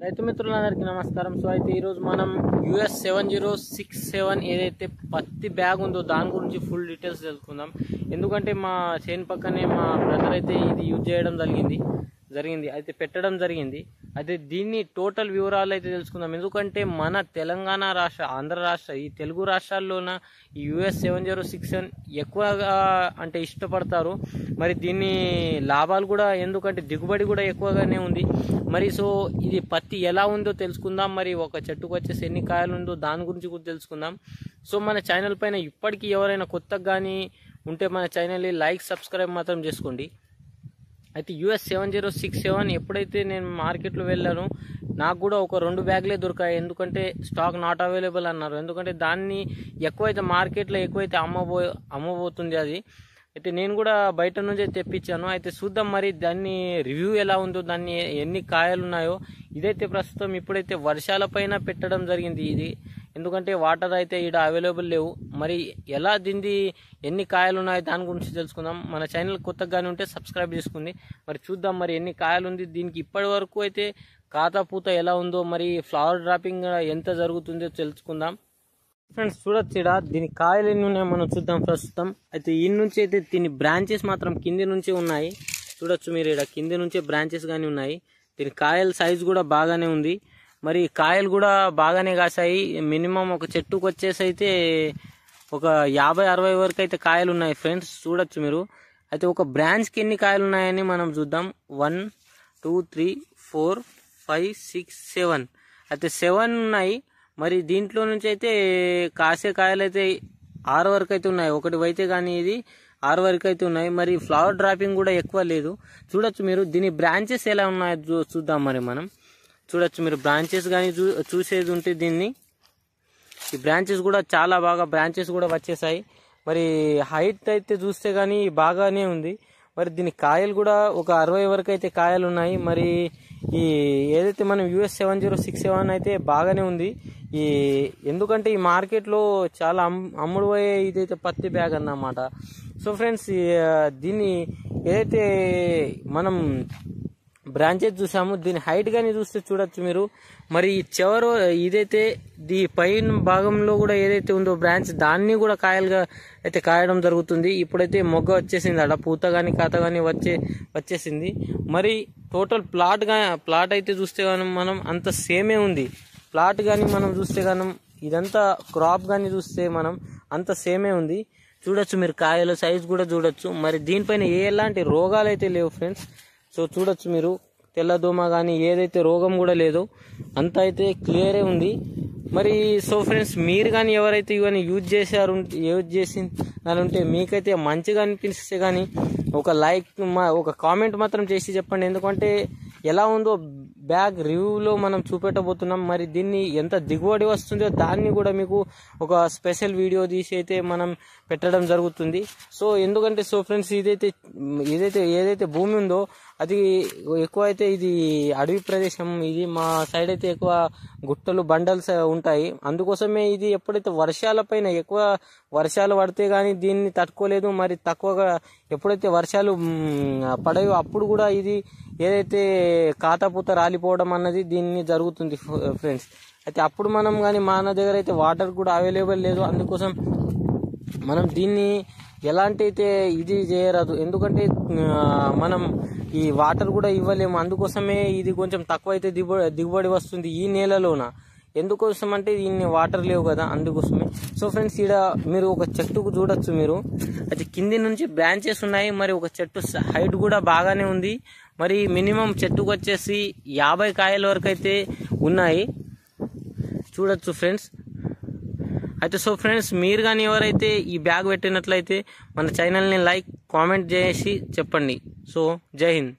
రైతు మిత్రులందరికీ నమస్కారం. సో అయితే ఈరోజు మనం US 7067 ఏదైతే పత్తి బ్యాగ్ ఉందో దాని గురించి ఫుల్ డీటెయిల్స్ తెలుసుకుందాం. ఎందుకంటే మా చేను పక్కనే మా బ్రదర్ అయితే ఇది యూజ్ చేయడం జరిగింది అయితే పెట్టడం జరిగింది. అయితే దీన్ని టోటల్ వివరాలు అయితే తెలుసుకుందాం. ఎందుకంటే మన తెలంగాణ రాష్ట్ర, ఆంధ్ర రాష్ట్ర, ఈ తెలుగు రాష్ట్రాల్లోన ఈ US 7067 ఎక్కువగా అంటే ఇష్టపడతారు. మరి దీన్ని లాభాలు కూడా, ఎందుకంటే దిగుబడి కూడా ఎక్కువగానే ఉంది. మరి సో ఇది పత్తి ఎలా ఉందో తెలుసుకుందాం. మరి ఒక చెట్టుకు వచ్చేసి ఎన్ని కాయలు ఉందో దాని గురించి కూడా తెలుసుకుందాం. సో మన ఛానల్ పైన ఇప్పటికీ ఎవరైనా కొత్తగా కానీ ఉంటే మన ఛానల్ని లైక్, సబ్స్క్రైబ్ మాత్రం చేసుకోండి. అయితే US 7067 ఎప్పుడైతే నేను మార్కెట్లో వెళ్ళానో నాకు కూడా ఒక 2 బ్యాగులే దొరికాయి. ఎందుకంటే స్టాక్ నాట్ అవైలబుల్ అన్నారు. ఎందుకంటే దాన్ని ఎక్కువైతే మార్కెట్లో ఎక్కువైతే అమ్మబోతుంది అది. అయితే నేను కూడా బయట నుంచే తెప్పించాను. అయితే చూద్దాం మరి దాన్ని రివ్యూ ఎలా ఉందో, దాన్ని ఎన్ని కాయలు ఉన్నాయో. ఇదైతే ప్రస్తుతం ఇప్పుడైతే వర్షాల పైన పెట్టడం జరిగింది ఇది. ఎందుకంటే వాటర్ అయితే ఇక్కడ అవైలబుల్ లేవు. మరి ఎలా దీన్ని ఎన్ని కాయలు ఉన్నాయి దాని గురించి తెలుసుకుందాం. మన ఛానల్ కొత్తగానే ఉంటే సబ్స్క్రైబ్ చేసుకోండి. మరి చూద్దాం మరి ఎన్ని కాయలు ఉంది దీనికి. ఇప్పటి వరకు అయితే కాతా పూత ఎలా ఉందో, మరి ఫ్లవర్ డ్రాపింగ్ ఎంత జరుగుతుందో తెలుసుకుందాం. ఫ్రెండ్స్ చూడొచ్చు, ఇక్కడ దీని కాయలు ఎన్ని ఉన్నాయో మనం చూద్దాం ప్రస్తుతం. అయితే ఈ నుంచి అయితే దీని బ్రాంచెస్ మాత్రం కింది నుంచి ఉన్నాయి. చూడొచ్చు మీరు, ఇక్కడ కింది నుంచే బ్రాంచెస్ కానీ ఉన్నాయి. దీని కాయల సైజు కూడా బాగానే ఉంది. మరి కాయలు కూడా బాగానే కాసాయి. మినిమం ఒక చెట్టుకు వచ్చేసి అయితే ఒక 50-60 వరకు అయితే కాయలు ఉన్నాయి ఫ్రెండ్స్. చూడొచ్చు మీరు. అయితే ఒక బ్రాంచ్కి ఎన్ని కాయలు ఉన్నాయని మనం చూద్దాం. 1 2 3 4 5 6 7 అయితే 7 ఉన్నాయి. మరి దీంట్లో నుంచి అయితే కాసే కాయలు అయితే 6 వరకు అయితే ఉన్నాయి. ఒకటి అయితే కానీ ఇది 6 వరకు అయితే ఉన్నాయి. మరి ఫ్లవర్ డ్రాపింగ్ కూడా ఎక్కువ లేదు. చూడొచ్చు మీరు. దీని బ్రాంచెస్ ఎలా ఉన్నాయో చూద్దాం. మరి మనం చూడొచ్చు మీరు, బ్రాంచెస్ కానీ చూసేది ఉంటే దీన్ని, ఈ బ్రాంచెస్ కూడా చాలా బాగా బ్రాంచెస్ కూడా వచ్చేసాయి. మరి హైట్ అయితే చూస్తే కానీ బాగానే ఉంది. మరి దీని కాయలు కూడా ఒక 60 వరకు అయితే కాయలు ఉన్నాయి. మరి ఈ ఏదైతే మనం US 7067 అయితే బాగానే ఉంది. ఎందుకంటే ఈ మార్కెట్లో చాలా అమ్ముడు పోయే ఇదైతే పత్తి బ్యాగ్ అన్నమాట. సో ఫ్రెండ్స్, దీన్ని ఏదైతే మనం బ్రాంచెస్ చూసాము, దీని హైట్ కానీ చూస్తే చూడొచ్చు మీరు. మరి చివరు ఇదైతే ఈ పైన భాగంలో కూడా ఏదైతే ఉందో బ్రాంచ్, దాన్ని కూడా కాయలుగా అయితే కాయడం జరుగుతుంది. ఇప్పుడైతే మొగ్గ వచ్చేసింది, అక్కడ పూత కానీ కాత కానీ వచ్చేసింది. మరి టోటల్ ప్లాట్ అయితే చూస్తే కానీ మనం అంత సేమే ఉంది. ప్లాట్ కానీ మనం చూస్తే కానీ ఇదంతా క్రాప్ కానీ చూస్తే మనం అంత సేమే ఉంది. చూడొచ్చు మీరు, కాయల సైజ్ కూడా చూడొచ్చు. మరి దీనిపైన ఎలాంటి రోగాలు అయితే లేవు ఫ్రెండ్స్. సో చూడొచ్చు మీరు, తెల్లదోమ కానీ ఏదైతే రోగం కూడా లేదు, అంతా అయితే క్లియరే ఉంది. మరి సో ఫ్రెండ్స్, మీరు కానీ ఎవరైతే ఇవన్నీ యూజ్ చేసి అని ఉంటే మీకైతే మంచిగా అనిపిస్తే కానీ ఒక లైక్, ఒక కామెంట్ మాత్రం చేసి చెప్పండి. ఎందుకంటే ఎలా ఉందో బ్యాగ్ రివ్యూలో మనం చూపెట్టబోతున్నాం. మరి దీన్ని ఎంత దిగుబడి వస్తుందో దాన్ని కూడా మీకు ఒక స్పెషల్ వీడియో తీసి అయితే మనం పెట్టడం జరుగుతుంది. సో ఎందుకంటే సో ఫ్రెండ్స్, ఏదైతే భూమి ఉందో అది ఎక్కువ అయితే ఇది అడవి ప్రదేశం. ఇది మా సైడ్ అయితే ఎక్కువ గుట్టలు, బండల్స్ ఉంటాయి. అందుకోసమే ఇది ఎప్పుడైతే ఎక్కువ వర్షాలు పడితే కానీ దీన్ని తట్టుకోలేదు. మరి తక్కువగా ఎప్పుడైతే వర్షాలు పడాయో అప్పుడు కూడా ఇది ఏదైతే కాతపూత రాలిపోవడం అన్నది దీన్ని జరుగుతుంది ఫ్రెండ్స్. అయితే అప్పుడు మనం కానీ మన దగ్గర అయితే వాటర్ కూడా అవైలబుల్ లేదు. అందుకోసం మనం దీన్ని ఎలాంటి అయితే ఇది చేయరాదు. ఎందుకంటే మనం ఈ వాటర్ కూడా ఇవ్వలేము. అందుకోసమే ఇది కొంచెం తక్కువ అయితే దిగుబడి వస్తుంది ఈ నేలలోన. ఎందుకోసం అంటే దీన్ని వాటర్ లేవు కదా, అందుకోసమే. సో ఫ్రెండ్స్, ఇక్కడ మీరు ఒక చెట్టుకు చూడొచ్చు మీరు. అయితే కింది నుంచి బ్రాంచెస్ ఉన్నాయి. మరి ఒక చెట్టు హైట్ కూడా బాగానే ఉంది. మరి మినిమం చెట్టుకు వచ్చేసి 50 కాయల వరకు అయితే ఉన్నాయి. చూడొచ్చు ఫ్రెండ్స్. అయితే సో ఫ్రెండ్స్, మీరు కానీ ఎవరైతే ఈ బ్యాగ్ పెట్టినట్లయితే మన ఛానల్ని లైక్, కామెంట్ చేసి చెప్పండి. సో జై హింద్.